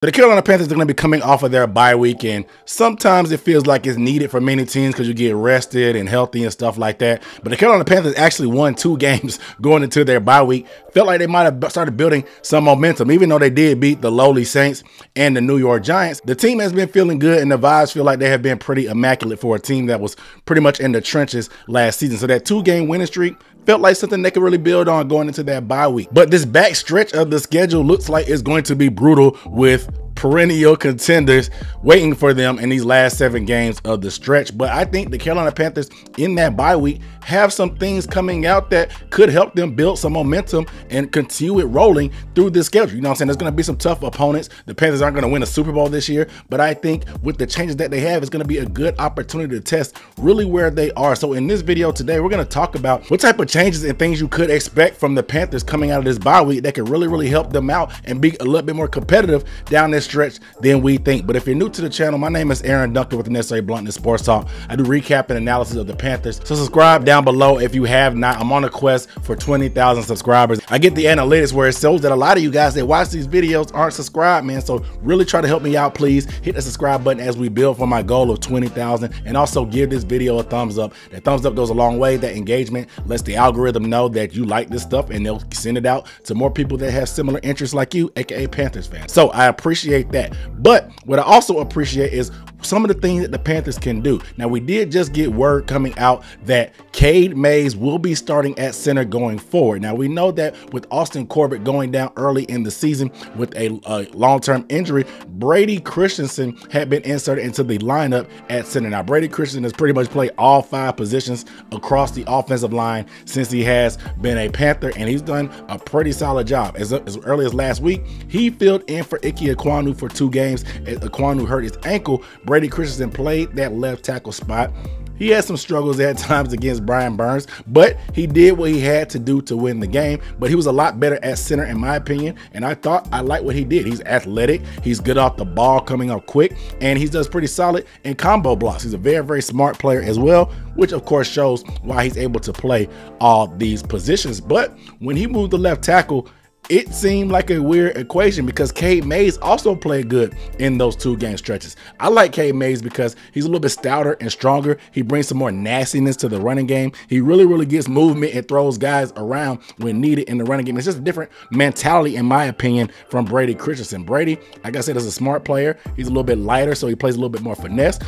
The Carolina Panthers are going to be coming off of their bye week, and sometimes it feels like it's needed for many teams because you get rested and healthy and stuff like that. But the Carolina Panthers actually won 2 games going into their bye week. Felt like they might have started building some momentum, even though they did beat the lowly Saints and the New York Giants. The team has been feeling good, and the vibes feel like they have been pretty immaculate for a team that was pretty much in the trenches last season. So that 2-game winning streak felt like something they could really build on going into that bye week. But this back stretch of the schedule looks like it's going to be brutal, with perennial contenders waiting for them in these last 7 games of the stretch. But I think the Carolina Panthers in that bye week have some things coming out that could help them build some momentum and continue it rolling through the schedule. You know what I'm saying? There's going to be some tough opponents. The Panthers aren't going to win a Super Bowl this year, but I think with the changes that they have, it's going to be a good opportunity to test really where they are. So in this video today, we're going to talk about what type of changes and things you could expect from the Panthers coming out of this bye week that could really help them out and be a little bit more competitive down this stretch than we think. But if you're new to the channel, my name is Aaron Duncan with the Necessary Bluntness Sports Talk. I do recap and analysis of the Panthers. So subscribe down below if you have not. I'm on a quest for 20,000 subscribers. I get the analytics where it shows that a lot of you guys that watch these videos aren't subscribed, man. So really try to help me out, please. Hit the subscribe button as we build for my goal of 20,000, and also give this video a thumbs up. That thumbs up goes a long way. That engagement lets the algorithm know that you like this stuff, and they'll send it out to more people that have similar interests like you, aka Panthers fans. So I appreciate that. But what I also appreciate is some of the things that the Panthers can do. Now, we did just get word coming out that Cade Mays will be starting at center going forward. Now, we know that with Austin Corbett going down early in the season with a long-term injury, Brady Christensen had been inserted into the lineup at center. Now, Brady Christensen has pretty much played all 5 positions across the offensive line since he has been a Panther, and he's done a pretty solid job. As early as last week, he filled in for Ike Ekwonu for 2 games. As Ekwonu hurt his ankle, Brady Christensen played that left tackle spot. He had some struggles at times against Brian Burns, but he did what he had to do to win the game. But he was a lot better at center, in my opinion, and I like what he did. He's athletic, he's good off the ball, coming up quick, and he does pretty solid in combo blocks. He's a very smart player as well, which of course shows why he's able to play all these positions. But when he moved to left tackle, it seemed like a weird equation because Cade Mays also played good in those 2-game stretches. I like Cade Mays because he's a little bit stouter and stronger. He brings some more nastiness to the running game. He really gets movement and throws guys around when needed in the running game. It's just a different mentality, in my opinion, from Brady Christensen. Brady, like I said, is a smart player. He's a little bit lighter, so he plays a little bit more finesse.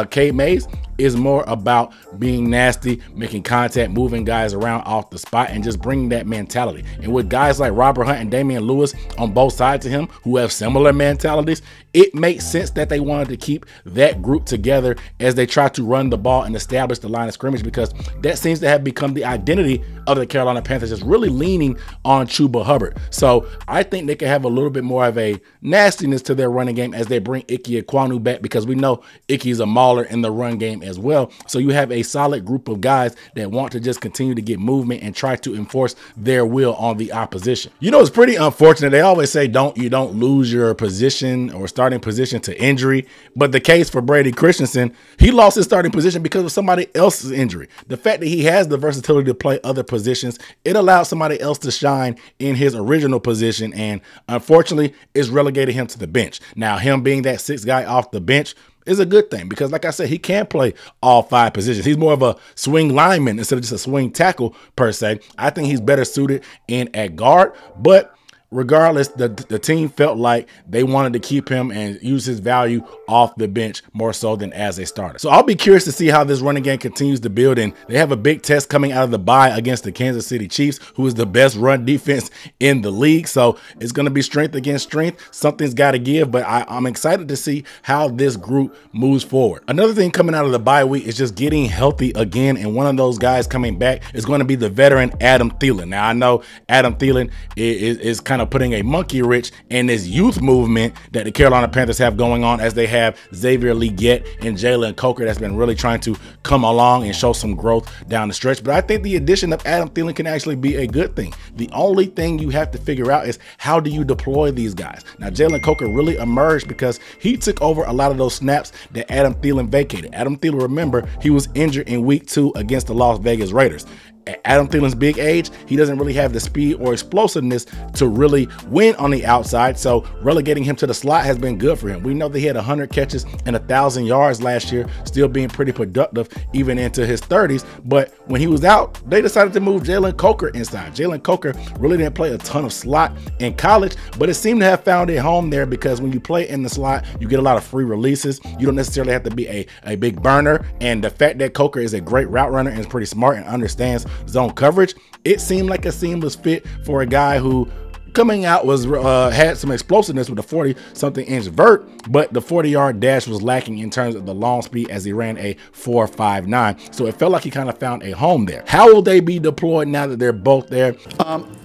Cade Mays is more about being nasty, making contact, moving guys around off the spot, and just bringing that mentality. And with guys like Robert Hunt and Damian Lewis on both sides of him who have similar mentalities, it makes sense that they wanted to keep that group together as they try to run the ball and establish the line of scrimmage, because that seems to have become the identity of the Carolina Panthers, just really leaning on Chuba Hubbard. So I think they can have a little bit more of a nastiness to their running game as they bring Ike Ekwonu back, because we know Ike's a mauler in the run game as well. So you have a solid group of guys that want to just continue to get movement and try to enforce their will on the opposition. You know, it's pretty unfortunate. They always say you don't lose your position or starting position to injury, but the case for Brady Christensen, he lost his starting position because of somebody else's injury. The fact that he has the versatility to play other positions, it allows somebody else to shine in his original position, and unfortunately it's relegated him to the bench. Now, him being that 6th guy off the bench is a good thing, because like I said, he can play all 5 positions. He's more of a swing lineman instead of just a swing tackle per se. I think he's better suited in at guard, but regardless, the team felt like they wanted to keep him and use his value off the bench more so than as a starter. So I'll be curious to see how this running game continues to build, and they have a big test coming out of the bye against the Kansas City Chiefs, who is the best run defense in the league. So it's going to be strength against strength. Something's got to give, but I'm excited to see how this group moves forward. Another thing coming out of the bye week is just getting healthy again, and one of those guys coming back is going to be the veteran Adam Thielen. Now, I know Adam Thielen is kind of putting a monkey wrench in this youth movement that the Carolina Panthers have going on, as they have Xavier Legette and Jalen Coker that's been really trying to come along and show some growth down the stretch. But I think the addition of Adam Thielen can actually be a good thing. The only thing you have to figure out is how do you deploy these guys. Now, Jalen Coker really emerged because he took over a lot of those snaps that Adam Thielen vacated. Adam Thielen, remember, he was injured in week 2 against the Las Vegas Raiders. At Adam Thielen's big age, he doesn't really have the speed or explosiveness to really win on the outside, so relegating him to the slot has been good for him. We know that he had 100 catches and 1,000 yards last year, still being pretty productive even into his 30s, but when he was out, they decided to move Jalen Coker inside. Jalen Coker really didn't play a ton of slot in college, but it seemed to have found a home there because when you play in the slot, you get a lot of free releases. You don't necessarily have to be a big burner, and the fact that Coker is a great route runner and is pretty smart and understands zone coverage, it seemed like a seamless fit for a guy who coming out was had some explosiveness with a 40-something inch vert, but the 40-yard dash was lacking in terms of the long speed as he ran a 4.59. So it felt like he kind of found a home there. How will they be deployed now that they're both there?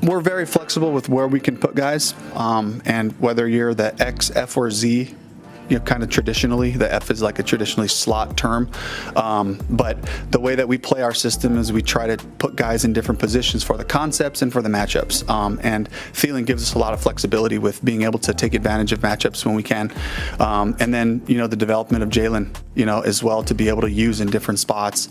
We're very flexible with where we can put guys, and whether you're the X, F, or Z. You know, kind of traditionally, the F is like a traditionally slot term, but the way that we play our system is we try to put guys in different positions for the concepts and for the matchups, and Thielen gives us a lot of flexibility with being able to take advantage of matchups when we can, and then, you know, the development of Jalen, you know, as well, to be able to use in different spots,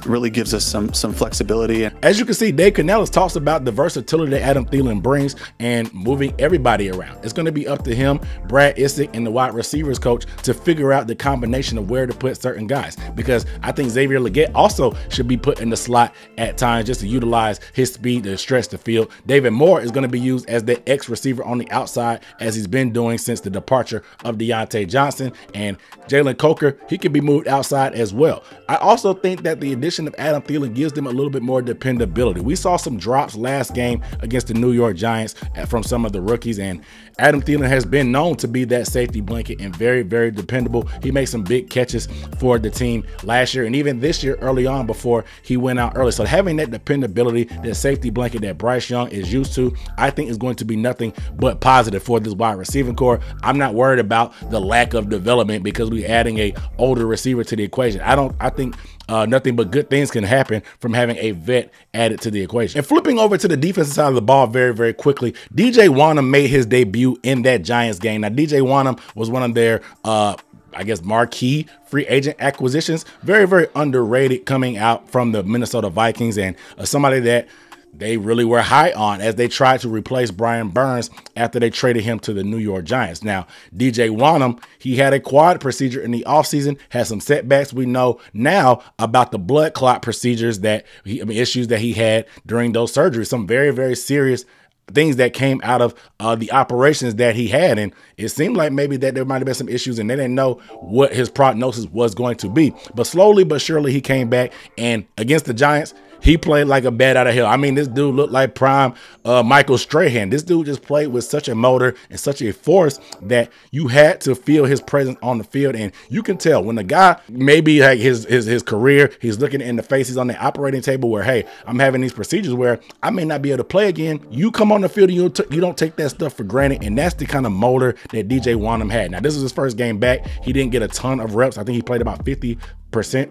really gives us some flexibility. As you can see, Dave Canellis talks about the versatility that Adam Thielen brings and moving everybody around. It's going to be up to him, Brad Issick, and the wide receivers coach to figure out the combination of where to put certain guys, because I think Xavier Legette also should be put in the slot at times just to utilize his speed to stretch the field. David Moore is going to be used as the X receiver on the outside, as he's been doing since the departure of Deontay Johnson, and Jalen Coker, he can be moved outside as well. I also think that the addition of Adam Thielen gives them a little bit more dependability. We saw some drops last game against the New York Giants from some of the rookies, and Adam Thielen has been known to be that safety blanket and very, very dependable. He made some big catches for the team last year and even this year early on before he went out early. So having that dependability, that safety blanket that Bryce Young is used to, I think is going to be nothing but positive for this wide receiving core. I'm not worried about the lack of development because we're adding a older receiver to the equation. I think nothing but good things can happen from having a vet added to the equation. And flipping over to the defensive side of the ball very, very quickly, DJ Wonnum made his debut in that Giants game. Now, DJ Wonnum was one of their, I guess, marquee free agent acquisitions. Very, very underrated coming out from the Minnesota Vikings, and somebody that they really were high on as they tried to replace Brian Burns after they traded him to the New York Giants. Now, DJ Wonnum, he had a quad procedure in the offseason, had some setbacks. We know now about the blood clot procedures issues that he had during those surgeries, some very, very serious things that came out of the operations that he had. And it seemed like maybe that there might have been some issues and they didn't know what his prognosis was going to be. But slowly but surely he came back, and against the Giants, he played like a bat out of hell. I mean, this dude looked like prime Michael Strahan. This dude just played with such a motor and such a force that you had to feel his presence on the field. And you can tell when the guy, maybe like his career, he's looking in the face, he's on the operating table where, hey, I'm having these procedures where I may not be able to play again. You come on the field and you don't take that stuff for granted. And that's the kind of motor that DJ Wonnum had. Now, this is his first game back. He didn't get a ton of reps. I think he played about 50%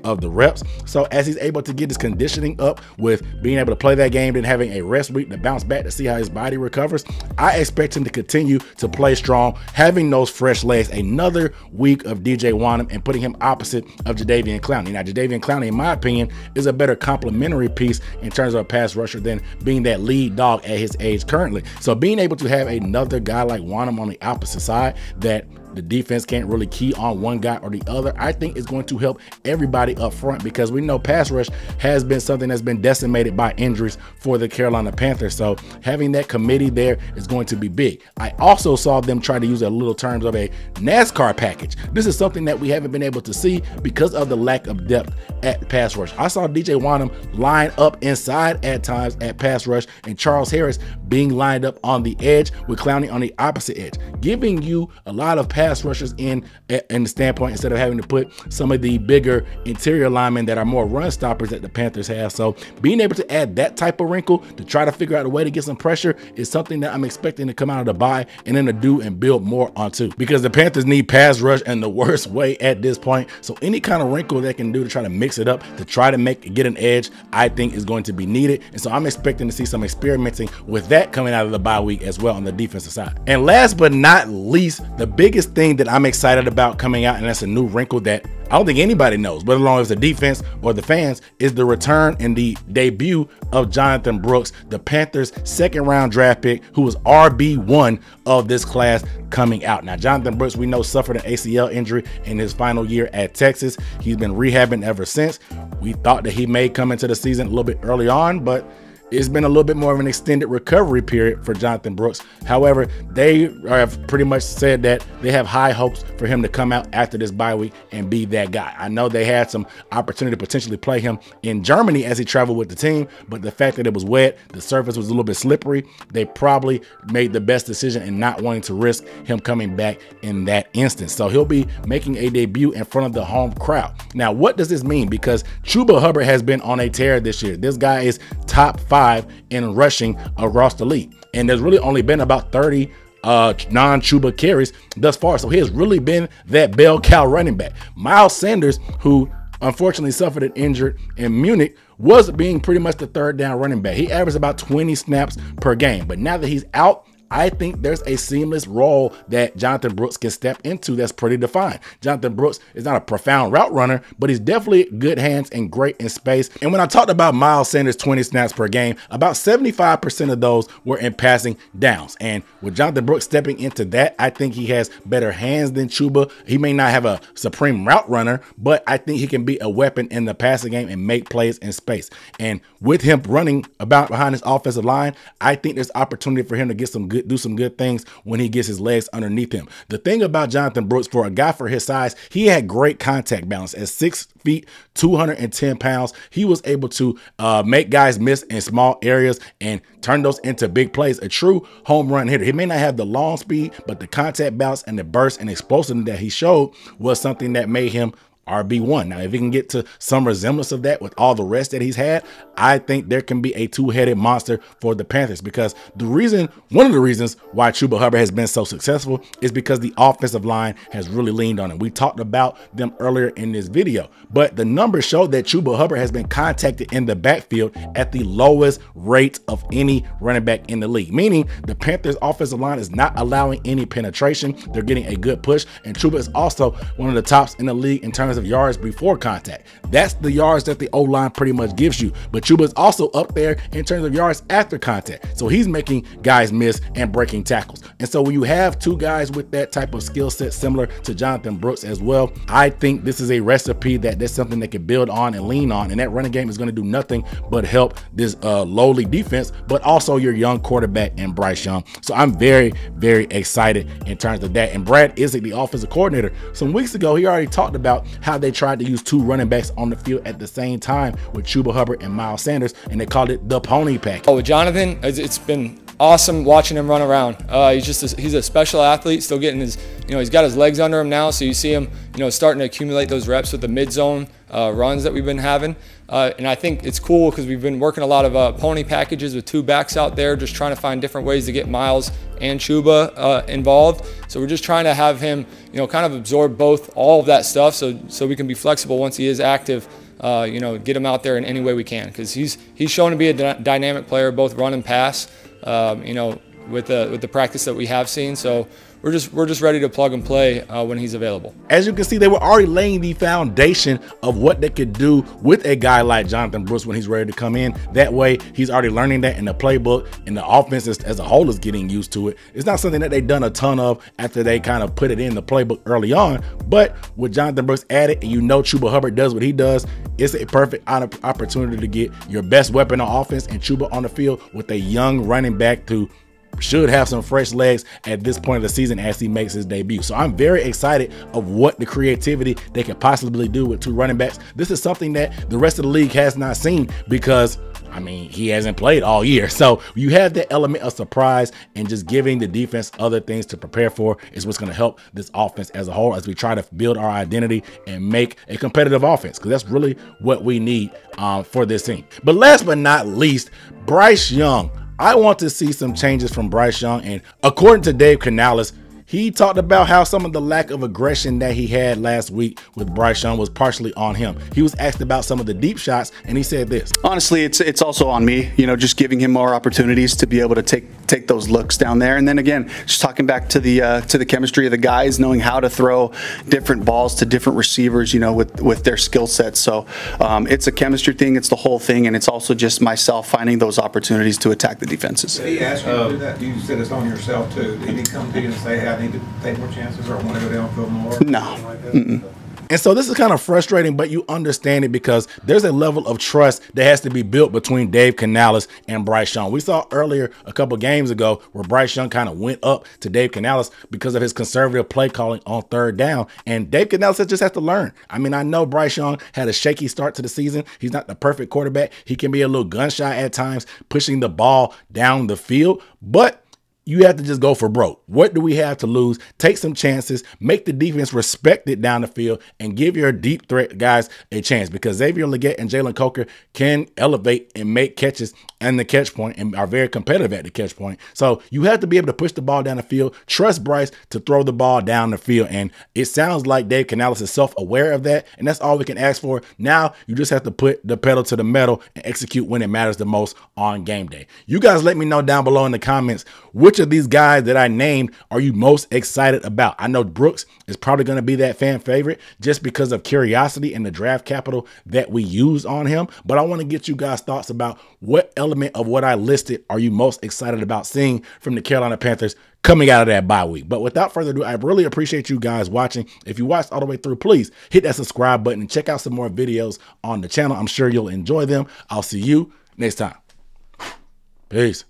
of the reps. So as he's able to get his conditioning up with being able to play that game, then having a rest week to bounce back to see how his body recovers, I expect him to continue to play strong, having those fresh legs. Another week of DJ Wonnum and putting him opposite of Jadeveon Clowney. Now, Jadeveon Clowney, in my opinion, is a better complementary piece in terms of a pass rusher than being that lead dog at his age currently. So being able to have another guy like Wonnum on the opposite side that the defense can't really key on one guy or the other, I think is going to help everybody up front, because we know pass rush has been something that's been decimated by injuries for the Carolina Panthers. So having that committee there is going to be big. I also saw them try to use a little terms of a NASCAR package. This is something that we haven't been able to see because of the lack of depth at pass rush. I saw DJ Wonnum line up inside at times at pass rush, and Charles Harris being lined up on the edge with Clowney on the opposite edge, giving you a lot of pass rushers in the standpoint instead of having to put some of the bigger interior linemen that are more run stoppers that the Panthers have. So being able to add that type of wrinkle to try to figure out a way to get some pressure is something that I'm expecting to come out of the bye and then to do and build more onto, because the Panthers need pass rush in the worst way at this point. So any kind of wrinkle they can do to try to mix it up, to try to get an edge, I think is going to be needed. And so I'm expecting to see some experimenting with that coming out of the bye week as well on the defensive side. And last but not least, the biggest thing that I'm excited about coming out, and that's a new wrinkle that I don't think anybody knows, whether along as the defense or the fans, is the return and the debut of Jonathan Brooks, the Panthers' second-round draft pick, who was RB1 of this class coming out. Now, Jonathan Brooks, we know, suffered an ACL injury in his final year at Texas. He's been rehabbing ever since. We thought that he may come into the season a little bit early on, but it's been a little bit more of an extended recovery period for Jonathan Brooks. However, they have pretty much said that they have high hopes for him to come out after this bye week and be that guy. I know they had some opportunity to potentially play him in Germany as he traveled with the team, but the fact that it was wet, the surface was a little bit slippery, they probably made the best decision in not wanting to risk him coming back in that instance. So he'll be making a debut in front of the home crowd. Now, what does this mean? Because Chuba Hubbard has been on a tear this year. This guy is top 5 in rushing across the league, and there's really only been about 30 non-Chuba carries thus far, so he has really been that bell cow running back. Miles Sanders, who unfortunately suffered an injury in Munich, was being pretty much the third down running back. He averaged about 20 snaps per game, but now that he's out, I think there's a seamless role that Jonathan Brooks can step into that's pretty defined. Jonathan Brooks is not a profound route runner, but he's definitely good hands and great in space. And when I talked about Miles Sanders' 20 snaps per game, about 75% of those were in passing downs. And with Jonathan Brooks stepping into that, I think he has better hands than Chuba. He may not have a supreme route runner, but I think he can be a weapon in the passing game and make plays in space. And with him running about behind his offensive line, I think there's opportunity for him to get do some good things when he gets his legs underneath him. The thing about Jonathan Brooks, for a guy for his size, he had great contact balance. At 6 feet, 210 pounds, he was able to make guys miss in small areas and turn those into big plays. A true home run hitter. He may not have the long speed, but the contact balance and the burst and explosiveness that he showed was something that made him RB1. Now, if he can get to some resemblance of that with all the rest that he's had, I think there can be a two-headed monster for the Panthers, because one of the reasons why Chuba Hubbard has been so successful is because the offensive line has really leaned on him. We talked about them earlier in this video, but the numbers show that Chuba Hubbard has been contacted in the backfield at the lowest rate of any running back in the league, meaning the Panthers offensive line is not allowing any penetration. They're getting a good push, and Chuba is also one of the tops in the league in terms of yards before contact. That's the yards that the O-line pretty much gives you. But Chuba is also up there in terms of yards after contact. So he's making guys miss and breaking tackles. And so when you have two guys with that type of skill set similar to Jonathan Brooks as well, I think this is a recipe that's something they can build on and lean on. And that running game is going to do nothing but help this lowly defense, but also your young quarterback in Bryce Young. So I'm very, very excited in terms of that. And Brad Isaac, the offensive coordinator, some weeks ago, he already talked about how they tried to use two running backs on the field at the same time with Chuba Hubbard and Miles Sanders, and they called it the pony pack. Oh, with Jonathan, it's been awesome watching him run around. He's a special athlete, still getting his, he's got his legs under him now, so you see him, starting to accumulate those reps with the mid-zone runs that we've been having. And I think it's cool because we've been working a lot of pony packages with two backs out there, just trying to find different ways to get Miles and Chuba involved. So we're just trying to have him, kind of absorb all of that stuff, so we can be flexible once he is active. Get him out there in any way we can, because he's shown to be a dynamic player, both run and pass. With the practice that we have seen. So we're just ready to plug and play when he's available. As you can see, they were already laying the foundation of what they could do with a guy like Jonathan Brooks when he's ready to come in. That way, he's already learning that in the playbook, and the offense as a whole is getting used to it. It's not something that they've done a ton of after they kind of put it in the playbook early on, but with Jonathan Brooks added, and Chuba Hubbard does what he does, it's a perfect opportunity to get your best weapon on offense and Chuba on the field with a young running back who should have some fresh legs at this point of the season as he makes his debut. So I'm very excited of what the creativity they could possibly do with two running backs. This is something that the rest of the league has not seen because, he hasn't played all year. So you have that element of surprise, and just giving the defense other things to prepare for is what's going to help this offense as a whole as we try to build our identity and make a competitive offense, because that's really what we need for this team. But last but not least, Bryce Young. I want to see some changes from Bryce Young, and according to Dave Canales, He talked about how some of the lack of aggression that he had last week with Bryce Young was partially on him. He was asked about some of the deep shots, and he said this. Honestly, it's also on me, just giving him more opportunities to be able to take those looks down there. And then again, just talking back to the chemistry of the guys, knowing how to throw different balls to different receivers, with their skill sets. So it's a chemistry thing, it's the whole thing, and it's also just myself finding those opportunities to attack the defenses. Did he ask you to do that? You said it's on yourself too. Did he come to you and say, hey, I need to take more chances, or I want to go downfield more? No. And so this is kind of frustrating, but you understand it because there's a level of trust that has to be built between Dave Canales and Bryce Young. We saw earlier a couple games ago where Bryce Young kind of went up to Dave Canales because of his conservative play calling on third down. And Dave Canales just has to learn. I mean, I know Bryce Young had a shaky start to the season. He's not the perfect quarterback. He can be a little gun shy at times, pushing the ball down the field, but you have to just go for broke. What do we have to lose? Take some chances, make the defense respect it down the field, and give your deep threat guys a chance, because Xavier Legette and Jalen Coker can elevate and make catches and the catch point and are very competitive at the catch point. So you have to be able to push the ball down the field, trust Bryce to throw the ball down the field. And it sounds like Dave Canales is self-aware of that, and that's all we can ask for. Now you just have to put the pedal to the metal and execute when it matters the most on game day. You guys let me know down below in the comments, which of these guys that I named are you most excited about? I know Brooks is probably going to be that fan favorite just because of curiosity and the draft capital that we use on him. But I want to get you guys' thoughts about what element of what I listed are you most excited about seeing from the Carolina Panthers coming out of that bye week. But without further ado, I really appreciate you guys watching. If you watched all the way through, please hit that subscribe button and check out some more videos on the channel. I'm sure you'll enjoy them. I'll see you next time. Peace.